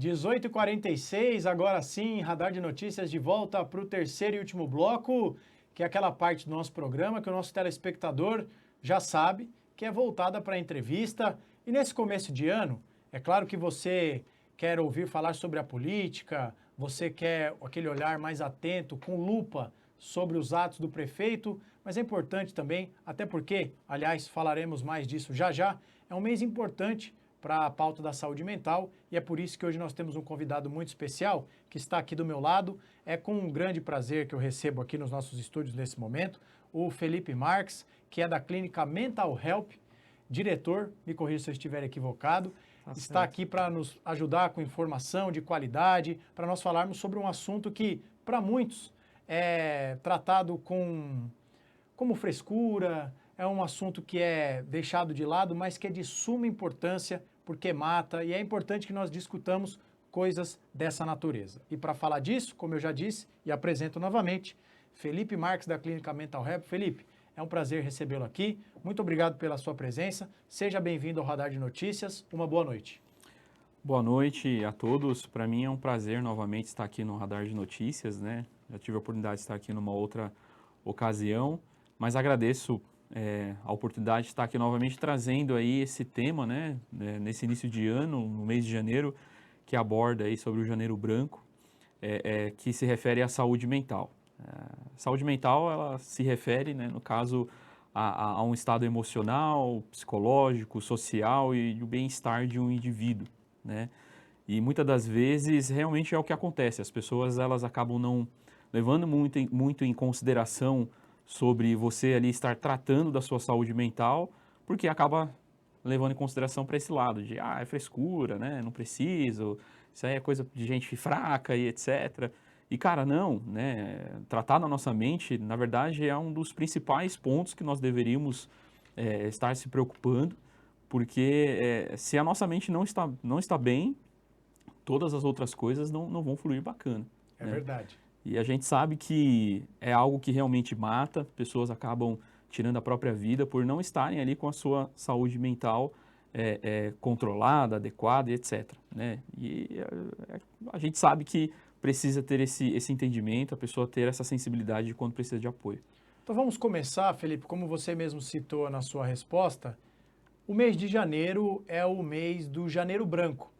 18h46, agora sim, Radar de Notícias de volta para o terceiro e último bloco, que é aquela parte do nosso programa que o nosso telespectador já sabe, que é voltada para a entrevista. E nesse começo de ano, é claro que você quer ouvir falar sobre a política, você quer aquele olhar mais atento, com lupa, sobre os atos do prefeito, mas é importante também, até porque, aliás, falaremos mais disso já já, é um mês importante para a pauta da saúde mental e é por isso que hoje nós temos um convidado muito especial que está aqui do meu lado. É com um grande prazer que eu recebo aqui nos nossos estúdios nesse momento o Felipe Marques, que é da clínica Mental Help, diretor, me corrija se eu estiver equivocado, está aqui para nos ajudar com informação de qualidade, para nós falarmos sobre um assunto que, para muitos, é tratado como frescura, é um assunto que é deixado de lado, mas que é de suma importância porque mata e é importante que nós discutamos coisas dessa natureza. E para falar disso, como eu já disse e apresento novamente, Felipe Marques da Clínica Mental Help. Felipe, é um prazer recebê-lo aqui. Muito obrigado pela sua presença. Seja bem-vindo ao Radar de Notícias. Uma boa noite. Boa noite a todos. Para mim é um prazer novamente estar aqui no Radar de Notícias, né? Já tive a oportunidade de estar aqui numa outra ocasião, mas agradeço a oportunidade de estar aqui novamente trazendo aí esse tema, né? Nesse início de ano, no mês de janeiro, que aborda aí sobre o Janeiro Branco, que se refere à saúde mental. Saúde mental, ela se refere, né, no caso, a um estado emocional, psicológico, social e o bem-estar de um indivíduo, né? E muitas das vezes realmente é o que acontece. As pessoas elas acabam não levando muito em consideração sobre você ali estar tratando da sua saúde mental, porque acaba levando em consideração para esse lado de é frescura, né? Não preciso, isso aí é coisa de gente fraca e etc. E cara, não, né? Tratar na nossa mente, na verdade, é um dos principais pontos que nós deveríamos estar se preocupando, porque se a nossa mente não está bem, todas as outras coisas não vão fluir bacana. É Né? verdade. E a gente sabe que é algo que realmente mata, pessoas acabam tirando a própria vida por não estarem ali com a sua saúde mental controlada, adequada e etc. Né? E a gente sabe que precisa ter esse entendimento, a pessoa ter essa sensibilidade de quando precisa de apoio. Então vamos começar, Felipe, como você mesmo citou na sua resposta, o mês de janeiro é o mês do Janeiro Branco.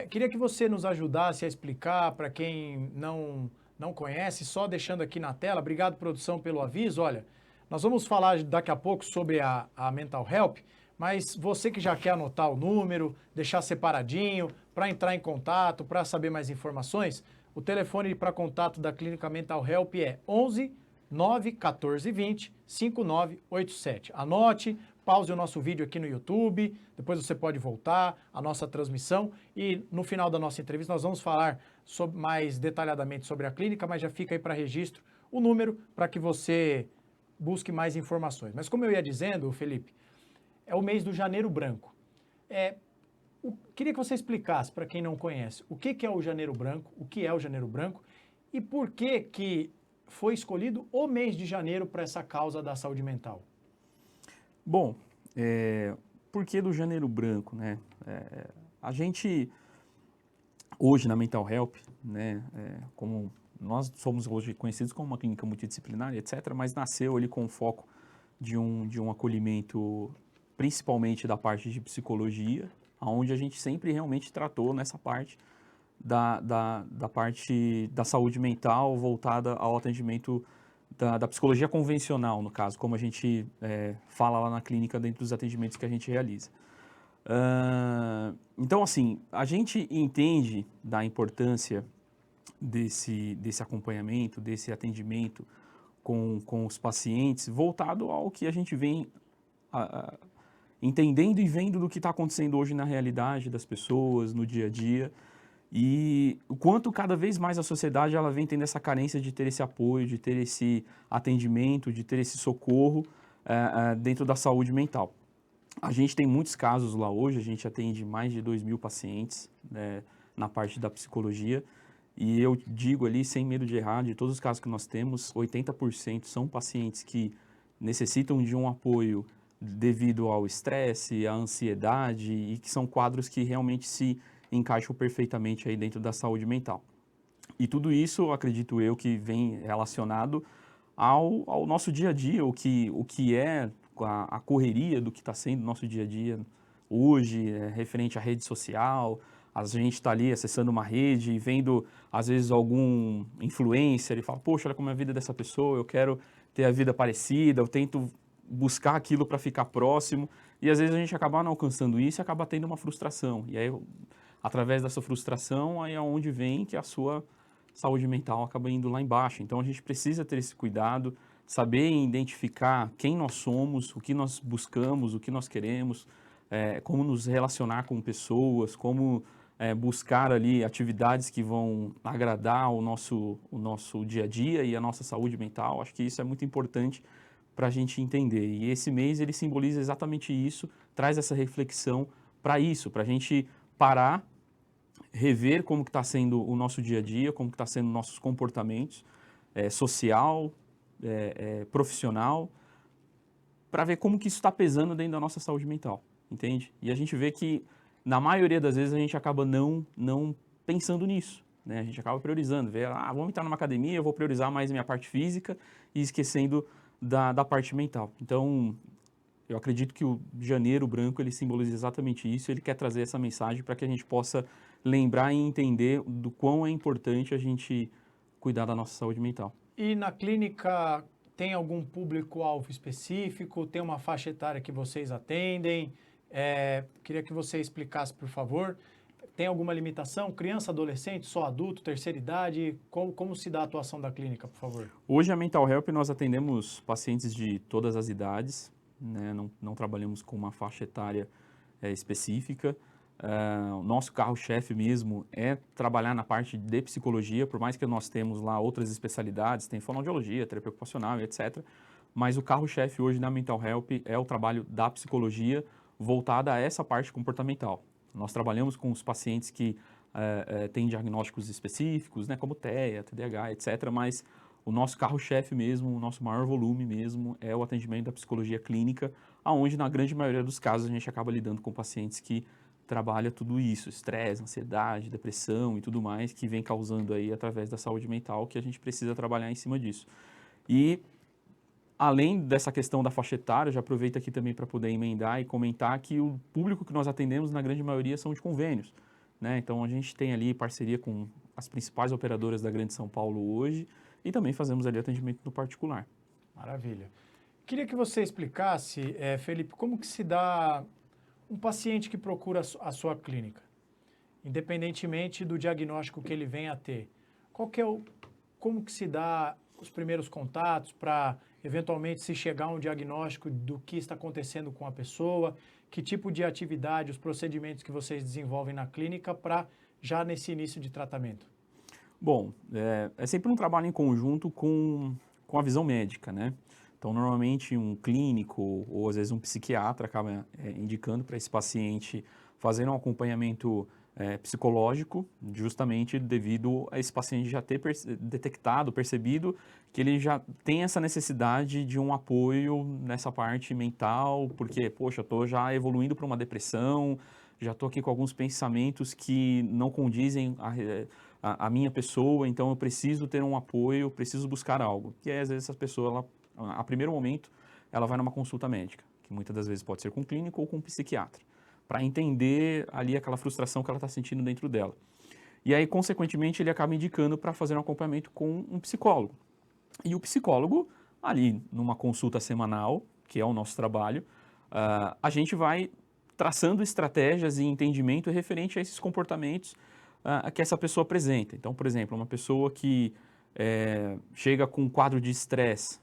Queria que você nos ajudasse a explicar para quem não conhece, só deixando aqui na tela. Obrigado, produção, pelo aviso. Olha, nós vamos falar daqui a pouco sobre a Mental Help, mas você que já quer anotar o número, deixar separadinho, para entrar em contato, para saber mais informações, o telefone para contato da Clínica Mental Help é 11 914 20 5987. Anote, pause o nosso vídeo aqui no YouTube, depois você pode voltar à nossa transmissão e no final da nossa entrevista nós vamos falar mais detalhadamente sobre a clínica, mas já fica aí para registro o número para que você busque mais informações. Mas como eu ia dizendo, Felipe, é o mês do Janeiro Branco. Queria que você explicasse para quem não conhece o que é o Janeiro Branco, o que é o Janeiro Branco e por que foi escolhido o mês de janeiro para essa causa da saúde mental. Bom, por que do Janeiro Branco, né? A gente, hoje na Mental Help, né, como nós somos hoje conhecidos como uma clínica multidisciplinar, etc., mas nasceu ali com o foco de um acolhimento, principalmente da parte de psicologia, onde a gente sempre realmente tratou nessa parte da parte da saúde mental voltada ao atendimento da psicologia convencional, no caso, como a gente fala lá na clínica dentro dos atendimentos que a gente realiza. Então, assim, a gente entende da importância desse acompanhamento, desse atendimento com os pacientes, voltado ao que a gente vem entendendo e vendo do que está acontecendo hoje na realidade das pessoas, no dia a dia, e o quanto cada vez mais a sociedade ela vem tendo essa carência de ter esse apoio, de ter esse atendimento, de ter esse socorro dentro da saúde mental. A gente tem muitos casos lá hoje, a gente atende mais de 2.000 pacientes, né, na parte da psicologia, e eu digo ali, sem medo de errar, de todos os casos que nós temos, 80% são pacientes que necessitam de um apoio devido ao estresse, à ansiedade, e que são quadros que realmente se encaixam perfeitamente aí dentro da saúde mental. E tudo isso, acredito eu, que vem relacionado ao nosso dia a dia, o que é a correria do que está sendo o nosso dia a dia hoje, referente à rede social. A gente está ali acessando uma rede e vendo, às vezes, algum influencer e fala, poxa, olha como é a vida dessa pessoa, eu quero ter a vida parecida, eu tento buscar aquilo para ficar próximo. E às vezes a gente acaba não alcançando isso e acaba tendo uma frustração. E aí, através dessa frustração, aí é onde vem que a sua saúde mental acaba indo lá embaixo. Então a gente precisa ter esse cuidado, saber identificar quem nós somos, o que nós buscamos, o que nós queremos, como nos relacionar com pessoas, como buscar ali atividades que vão agradar o nosso dia a dia e a nossa saúde mental. Acho que isso é muito importante para a gente entender. E esse mês ele simboliza exatamente isso, traz essa reflexão para isso, para a gente parar, rever como que está sendo o nosso dia a dia, como que está sendo nossos comportamentos, social, profissional, para ver como que isso está pesando dentro da nossa saúde mental, entende? E a gente vê que, na maioria das vezes, a gente acaba não pensando nisso, né? A gente acaba priorizando, vamos entrar numa academia, eu vou priorizar mais a minha parte física e esquecendo da parte mental. Então, eu acredito que o Janeiro Branco, ele simboliza exatamente isso, ele quer trazer essa mensagem para que a gente possa lembrar e entender do quão é importante a gente cuidar da nossa saúde mental. E na clínica tem algum público-alvo específico? Tem uma faixa etária que vocês atendem? Queria que você explicasse, por favor. Tem alguma limitação? Criança, adolescente, só adulto, terceira idade? Como se dá a atuação da clínica, por favor? Hoje, a Mental Help, nós atendemos pacientes de todas as idades, né? Não trabalhamos com uma faixa etária específica. O nosso carro-chefe mesmo é trabalhar na parte de psicologia, por mais que nós temos lá outras especialidades, tem fonoaudiologia, terapia ocupacional, etc. Mas o carro-chefe hoje na Mental Help é o trabalho da psicologia voltada a essa parte comportamental. Nós trabalhamos com os pacientes que têm diagnósticos específicos, né, como TEA, TDAH, etc. Mas o nosso carro-chefe mesmo, o nosso maior volume mesmo é o atendimento da psicologia clínica, aonde na grande maioria dos casos a gente acaba lidando com pacientes que trabalha tudo isso, estresse, ansiedade, depressão e tudo mais, que vem causando aí através da saúde mental, que a gente precisa trabalhar em cima disso. E, além dessa questão da faixa etária, já aproveito aqui também para poder emendar e comentar que o público que nós atendemos, na grande maioria, são de convênios, né? Então, a gente tem ali parceria com as principais operadoras da Grande São Paulo hoje e também fazemos ali atendimento no particular. Maravilha. Queria que você explicasse, Felipe, como que se dá um paciente que procura a sua clínica, independentemente do diagnóstico que ele venha a ter. Como que se dá os primeiros contatos para, eventualmente, se chegar a um diagnóstico do que está acontecendo com a pessoa, que tipo de atividade, os procedimentos que vocês desenvolvem na clínica para já nesse início de tratamento? Bom, é sempre um trabalho em conjunto com a visão médica, né? Então, normalmente, um clínico ou, às vezes, um psiquiatra acaba indicando para esse paciente fazer um acompanhamento psicológico, justamente devido a esse paciente já ter detectado, percebido que ele já tem essa necessidade de um apoio nessa parte mental, porque, poxa, eu estou já evoluindo para uma depressão, já estou aqui com alguns pensamentos que não condizem a minha pessoa, então eu preciso ter um apoio, preciso buscar algo. E aí, às vezes, essa pessoa, a primeiro momento, ela vai numa consulta médica, que muitas das vezes pode ser com um clínico ou com um psiquiatra, para entender ali aquela frustração que ela está sentindo dentro dela. E aí, consequentemente, ele acaba indicando para fazer um acompanhamento com um psicólogo. E o psicólogo, ali numa consulta semanal, que é o nosso trabalho, a gente vai traçando estratégias e entendimento referente a esses comportamentos que essa pessoa apresenta. Então, por exemplo, uma pessoa que chega com um quadro de estresse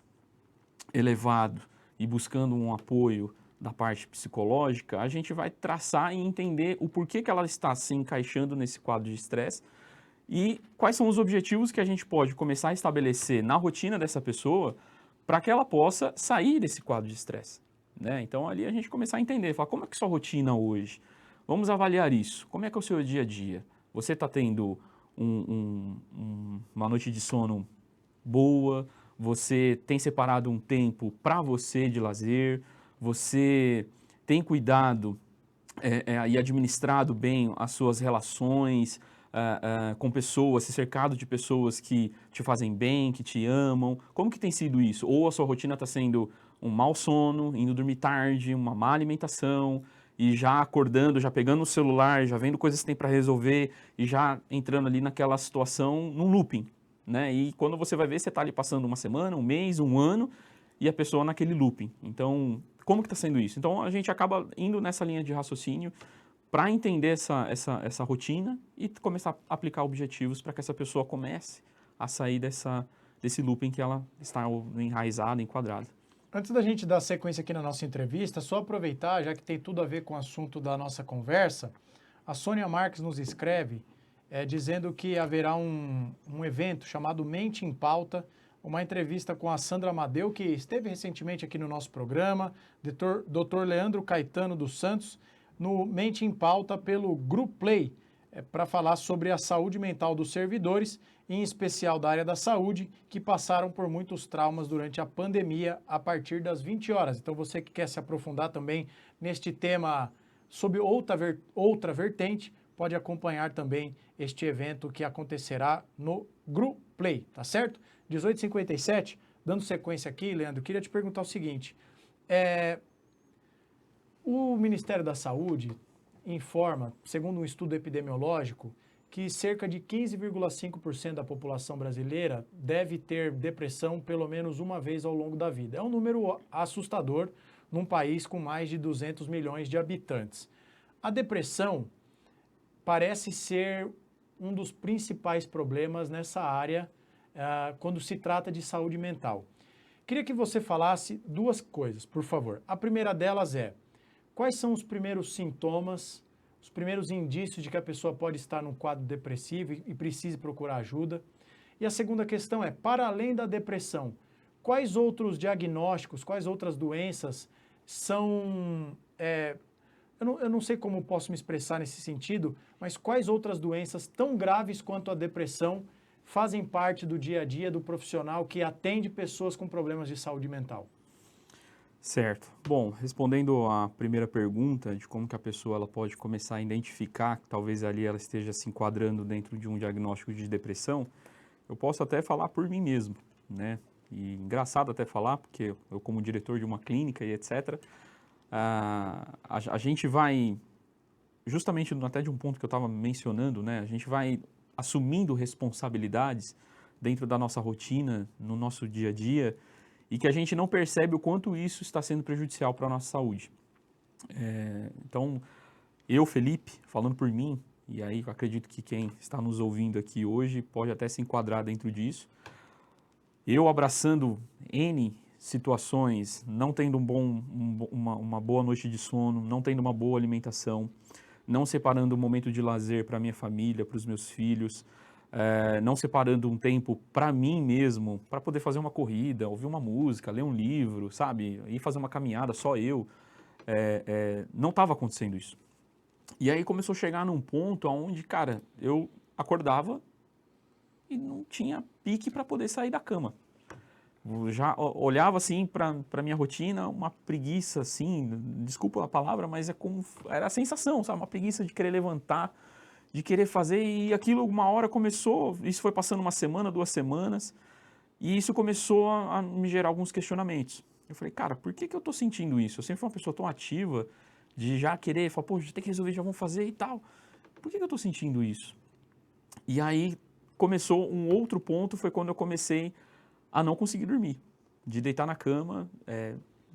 elevado e buscando um apoio da parte psicológica, a gente vai traçar e entender o porquê que ela está se encaixando nesse quadro de estresse e quais são os objetivos que a gente pode começar a estabelecer na rotina dessa pessoa para que ela possa sair desse quadro de estresse, né? Então, ali a gente começar a entender, falar, como é que é a sua rotina hoje? Vamos avaliar isso. Como é que é o seu dia a dia? Você está tendo uma noite de sono boa? Você tem separado um tempo para você de lazer? Você tem cuidado e administrado bem as suas relações com pessoas, ser cercado de pessoas que te fazem bem, que te amam? Como que tem sido isso? Ou a sua rotina está sendo um mau sono, indo dormir tarde, uma má alimentação, e já acordando, já pegando o celular, já vendo coisas que tem para resolver, e já entrando ali naquela situação, num looping, né? E quando você vai ver, você está ali passando uma semana, um mês, um ano, e a pessoa naquele looping. Então, como que está sendo isso? Então, a gente acaba indo nessa linha de raciocínio para entender essa rotina e começar a aplicar objetivos para que essa pessoa comece a sair desse looping que ela está enraizada, enquadrada. Antes da gente dar sequência aqui na nossa entrevista, só aproveitar, já que tem tudo a ver com o assunto da nossa conversa, a Sônia Marques nos escreve dizendo que haverá um evento chamado Mente em Pauta, uma entrevista com a Sandra Amadeu, que esteve recentemente aqui no nosso programa, Dr. Leandro Caetano dos Santos, no Mente em Pauta pelo Group Play, para falar sobre a saúde mental dos servidores, em especial da área da saúde, que passaram por muitos traumas durante a pandemia a partir das 20 horas. Então, você que quer se aprofundar também neste tema sob outra vertente, pode acompanhar também este evento que acontecerá no Group Play, tá certo? 18h57, dando sequência aqui, Leandro, queria te perguntar o seguinte, o Ministério da Saúde informa, segundo um estudo epidemiológico, que cerca de 15,5% da população brasileira deve ter depressão pelo menos uma vez ao longo da vida. É um número assustador num país com mais de 200 milhões de habitantes. A depressão parece ser um dos principais problemas nessa área quando se trata de saúde mental. Queria que você falasse duas coisas, por favor. A primeira delas é: quais são os primeiros sintomas, os primeiros indícios de que a pessoa pode estar num quadro depressivo e precise procurar ajuda? E a segunda questão é, para além da depressão, quais outros diagnósticos, quais outras doenças são... eu não sei como posso me expressar nesse sentido, mas quais outras doenças tão graves quanto a depressão fazem parte do dia a dia do profissional que atende pessoas com problemas de saúde mental? Certo. Bom, respondendo à primeira pergunta de como que a pessoa ela pode começar a identificar que talvez ali ela esteja se enquadrando dentro de um diagnóstico de depressão, eu posso até falar por mim mesmo, né? E engraçado até falar, porque eu como diretor de uma clínica e etc., a gente vai, justamente até de um ponto que eu estava mencionando, né? A gente vai assumindo responsabilidades dentro da nossa rotina, no nosso dia a dia, e que a gente não percebe o quanto isso está sendo prejudicial para a nossa saúde. Então, eu, Felipe, falando por mim, e aí eu acredito que quem está nos ouvindo aqui hoje pode até se enquadrar dentro disso, eu abraçando N situações, não tendo uma boa noite de sono, não tendo uma boa alimentação, não separando um momento de lazer para minha família, para os meus filhos, não separando um tempo para mim mesmo, para poder fazer uma corrida, ouvir uma música, ler um livro, sabe? Ir fazer uma caminhada, só eu. Não estava acontecendo isso. E aí começou a chegar num ponto onde, cara, eu acordava e não tinha pique para poder sair da cama. Eu já olhava assim para minha rotina, uma preguiça assim, desculpa a palavra, mas era a sensação, sabe? Uma preguiça de querer levantar, de querer fazer, e aquilo uma hora começou, isso foi passando uma semana, 2 semanas, e isso começou a me gerar alguns questionamentos. Eu falei, cara, por que eu tô sentindo isso? Eu sempre fui uma pessoa tão ativa, de já querer, falar, pô, já tem que resolver, já vamos fazer e tal. Por que eu tô sentindo isso? E aí começou um outro ponto, foi quando eu comecei a não conseguir dormir, de deitar na cama,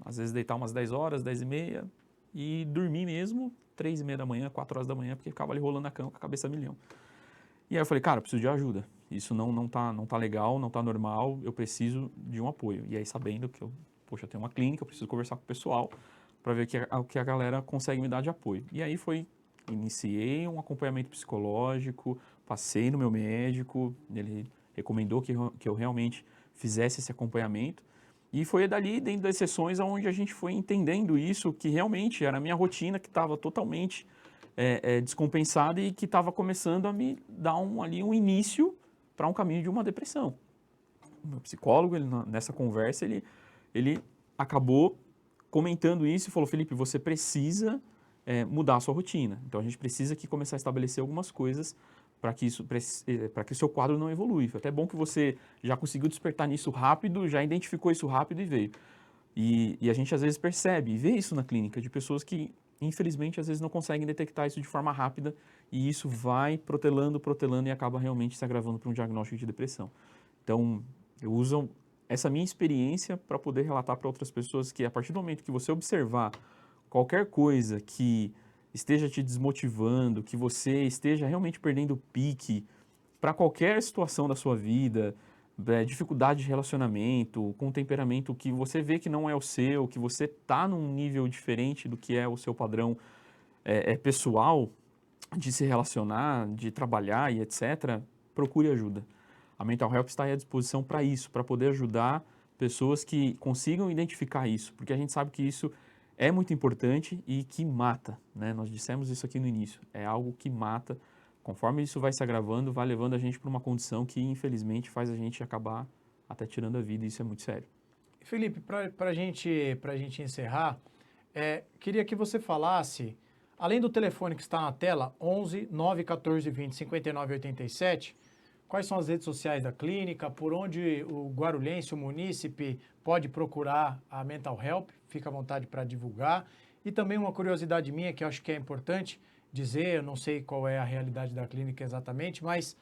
às vezes deitar umas 10 horas, 10h30, e dormir mesmo 3h30 da manhã, 4 horas da manhã, porque ficava ali rolando na cama com a cabeça a milhão. E aí eu falei, cara, eu preciso de ajuda, isso não tá legal, não tá normal, eu preciso de um apoio. E aí sabendo que eu tenho uma clínica, eu preciso conversar com o pessoal para ver o que a galera consegue me dar de apoio. E aí iniciei um acompanhamento psicológico, passei no meu médico, ele recomendou que eu realmente fizesse esse acompanhamento, e foi dali, dentro das sessões, onde a gente foi entendendo isso, que realmente era a minha rotina que estava totalmente descompensada e que estava começando a me dar um início para um caminho de uma depressão. O meu psicólogo, nessa conversa, ele acabou comentando isso e falou, Felipe, você precisa mudar a sua rotina. Então, a gente precisa aqui começar a estabelecer algumas coisas para que o seu quadro não evolui. Foi até bom que você já conseguiu despertar nisso rápido, já identificou isso rápido e veio. E a gente às vezes percebe e vê isso na clínica, de pessoas que, infelizmente, às vezes não conseguem detectar isso de forma rápida e isso vai protelando e acaba realmente se agravando para um diagnóstico de depressão. Então, eu uso essa minha experiência para poder relatar para outras pessoas que, a partir do momento que você observar qualquer coisa que esteja te desmotivando, que você esteja realmente perdendo o pique para qualquer situação da sua vida, dificuldade de relacionamento, com um temperamento que você vê que não é o seu, que você está num nível diferente do que é o seu padrão pessoal, de se relacionar, de trabalhar e etc., procure ajuda. A Mental Health está aí à disposição para isso, para poder ajudar pessoas que consigam identificar isso, porque a gente sabe que isso é muito importante e que mata, né? Nós dissemos isso aqui no início, é algo que mata. Conforme isso vai se agravando, vai levando a gente para uma condição que, infelizmente, faz a gente acabar até tirando a vida, e isso é muito sério. Felipe, para a gente encerrar, queria que você falasse, além do telefone que está na tela, 11 914 20 59 87, quais são as redes sociais da clínica, por onde o guarulhense, o munícipe, pode procurar a Mental Help, fica à vontade para divulgar. E também uma curiosidade minha, que eu acho que é importante dizer, eu não sei qual é a realidade da clínica exatamente, mas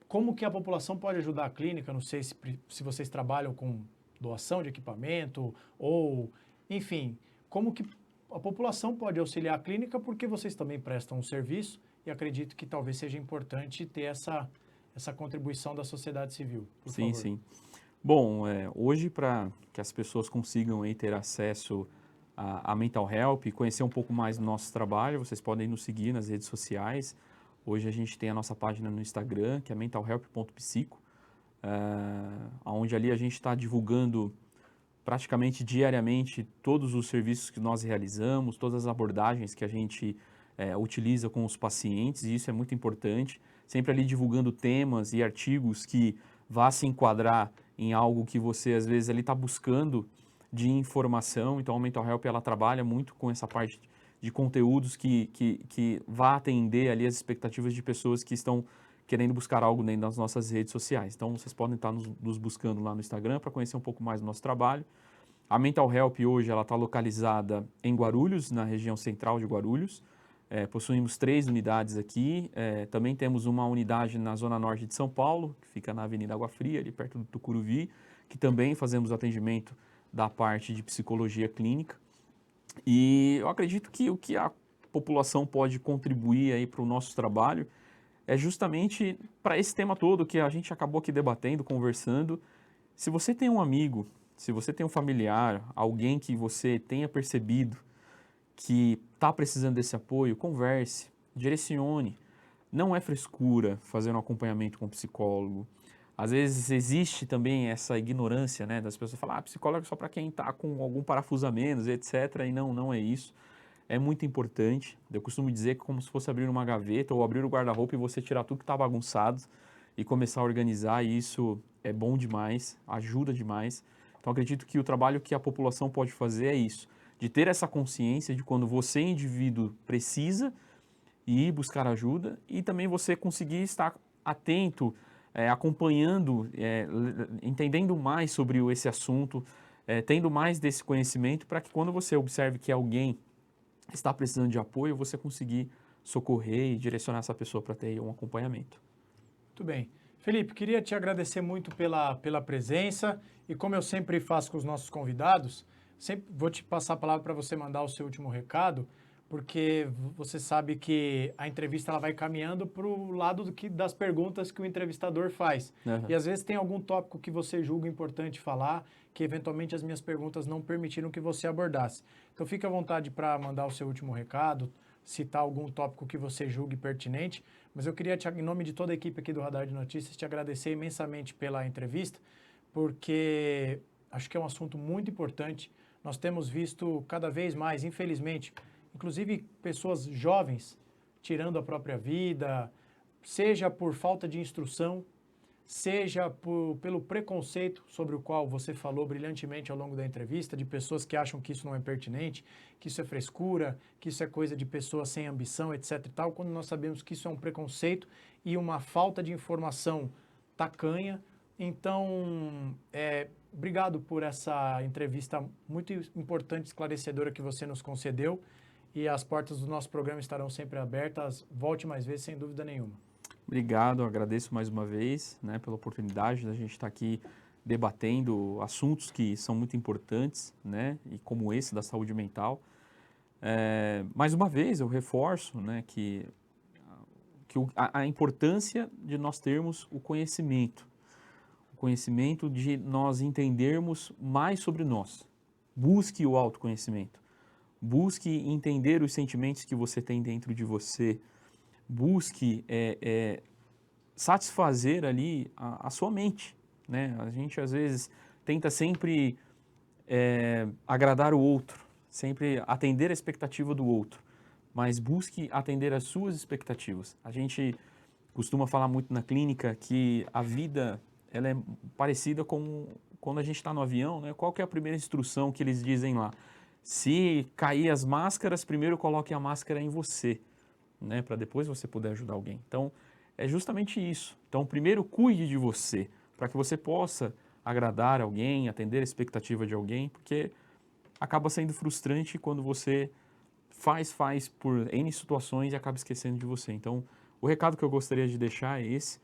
como que a população pode ajudar a clínica? Não sei se vocês trabalham com doação de equipamento ou, enfim, como que a população pode auxiliar a clínica, porque vocês também prestam um serviço e acredito que talvez seja importante ter essa contribuição da sociedade civil, por Sim, favor. sim. Bom, hoje para que as pessoas consigam aí ter acesso à Mental Help e conhecer um pouco mais do nosso trabalho, vocês podem nos seguir nas redes sociais. Hoje a gente tem a nossa página no Instagram, que é mentalhelp.psico, onde ali a gente está divulgando praticamente diariamente todos os serviços que nós realizamos, todas as abordagens que a gente utiliza com os pacientes, e isso é muito importante. Sempre ali divulgando temas e artigos que vá se enquadrar em algo que você às vezes ali está buscando de informação. Então a Mental Help ela trabalha muito com essa parte de conteúdos que vá atender ali as expectativas de pessoas que estão querendo buscar algo dentro das nossas redes sociais. Então vocês podem estar nos buscando lá no Instagram para conhecer um pouco mais do nosso trabalho. A Mental Help hoje ela está localizada em Guarulhos, na região central de Guarulhos. Possuímos 3 unidades aqui. Também temos uma unidade na zona norte de São Paulo, que fica na Avenida Água Fria, ali perto do Tucuruvi, que também fazemos atendimento da parte de psicologia clínica. E eu acredito que o que a população pode contribuir aí para o nosso trabalho é justamente para esse tema todo que a gente acabou aqui debatendo, conversando. Se você tem um amigo, se você tem um familiar, alguém que você tenha percebido que está precisando desse apoio, converse, direcione. Não é frescura fazer um acompanhamento com um psicólogo. Às vezes existe também essa ignorância, né, das pessoas falar, psicólogo é só para quem está com algum parafuso a menos, etc. E não é isso. É muito importante. Eu costumo dizer que é como se fosse abrir uma gaveta ou abrir o guarda-roupa e você tirar tudo que está bagunçado e começar a organizar. E isso é bom demais, ajuda demais. Então acredito que o trabalho que a população pode fazer é isso, de ter essa consciência de quando você, indivíduo, precisa ir buscar ajuda e também você conseguir estar atento, acompanhando, entendendo mais sobre esse assunto, tendo mais desse conhecimento para que quando você observe que alguém está precisando de apoio, você conseguir socorrer e direcionar essa pessoa para ter um acompanhamento. Muito bem. Felipe, queria te agradecer muito pela presença e como eu sempre faço com os nossos convidados, sempre vou te passar a palavra para você mandar o seu último recado, porque você sabe que a entrevista ela vai caminhando para o lado das perguntas que o entrevistador faz. Uhum. E às vezes tem algum tópico que você julga importante falar, que eventualmente as minhas perguntas não permitiram que você abordasse. Então fique à vontade para mandar o seu último recado, citar algum tópico que você julgue pertinente, mas eu queria, em nome de toda a equipe aqui do Radar de Notícias, te agradecer imensamente pela entrevista, porque acho que é um assunto muito importante. Nós temos visto cada vez mais, infelizmente, inclusive pessoas jovens tirando a própria vida, seja por falta de instrução, seja pelo preconceito sobre o qual você falou brilhantemente ao longo da entrevista, de pessoas que acham que isso não é pertinente, que isso é frescura, que isso é coisa de pessoas sem ambição, etc. e tal, quando nós sabemos que isso é um preconceito e uma falta de informação tacanha. Então, obrigado por essa entrevista muito importante, esclarecedora que você nos concedeu, e as portas do nosso programa estarão sempre abertas. Volte mais vezes, sem dúvida nenhuma. Obrigado, agradeço mais uma vez, né, pela oportunidade da gente estar aqui debatendo assuntos que são muito importantes, né, e como esse da saúde mental. Mais uma vez, eu reforço, né, que a importância de nós termos o conhecimento de nós entendermos mais sobre nós. Busque o autoconhecimento, busque entender os sentimentos que você tem dentro de você, busque satisfazer ali a sua mente, né? A gente às vezes tenta sempre agradar o outro, sempre atender a expectativa do outro, mas busque atender as suas expectativas. A gente costuma falar muito na clínica que a vida ela é parecida com quando a gente está no avião, né? Qual que é a primeira instrução que eles dizem lá? Se cair as máscaras, primeiro coloque a máscara em você, né, para depois você poder ajudar alguém. Então, é justamente isso. Então, primeiro cuide de você, para que você possa agradar alguém, atender a expectativa de alguém, porque acaba sendo frustrante quando você faz por N situações e acaba esquecendo de você. Então, o recado que eu gostaria de deixar é esse: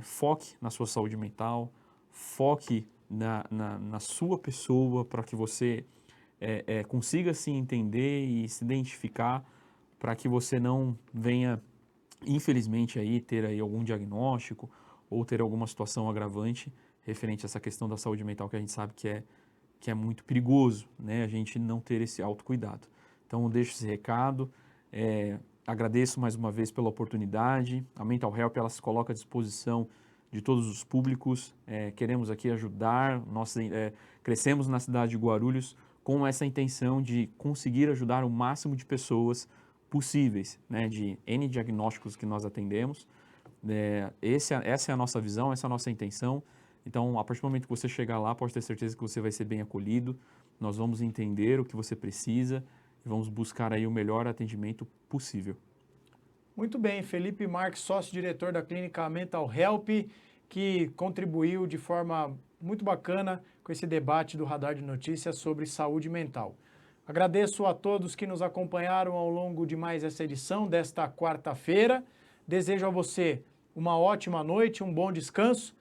foque na sua saúde mental, foque na sua pessoa, para que você consiga se entender e se identificar, para que você não venha, infelizmente, ter aí algum diagnóstico ou ter alguma situação agravante referente a essa questão da saúde mental, que a gente sabe que é muito perigoso, né, a gente não ter esse autocuidado. Então, eu deixo esse recado, agradeço mais uma vez pela oportunidade. A Mental Help, ela se coloca à disposição de todos os públicos, queremos aqui ajudar, nós crescemos na cidade de Guarulhos com essa intenção de conseguir ajudar o máximo de pessoas possíveis, né, de N diagnósticos que nós atendemos. Essa é a nossa visão, essa é a nossa intenção. Então, a partir do momento que você chegar lá, pode ter certeza que você vai ser bem acolhido. Nós vamos entender o que você precisa e vamos buscar aí o melhor atendimento possível. Muito bem, Felipe Marques, sócio-diretor da clínica Mental Help, que contribuiu de forma muito bacana com esse debate do Radar de Notícias sobre saúde mental. Agradeço a todos que nos acompanharam ao longo de mais essa edição desta quarta-feira. Desejo a você uma ótima noite, um bom descanso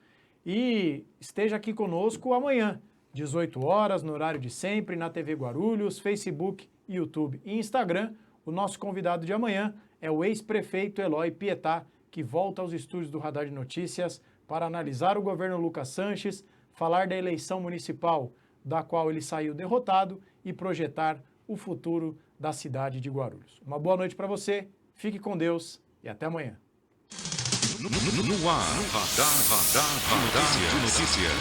e esteja aqui conosco amanhã, 18 horas, no horário de sempre, na TV Guarulhos, Facebook, YouTube e Instagram. O nosso convidado de amanhã é o ex-prefeito Eloy Pietá, que volta aos estúdios do Radar de Notícias para analisar o governo Lucas Sanches, falar da eleição municipal da qual ele saiu derrotado e projetar o futuro da cidade de Guarulhos. Uma boa noite para você, fique com Deus e até amanhã. No ar, Radar de Notícias.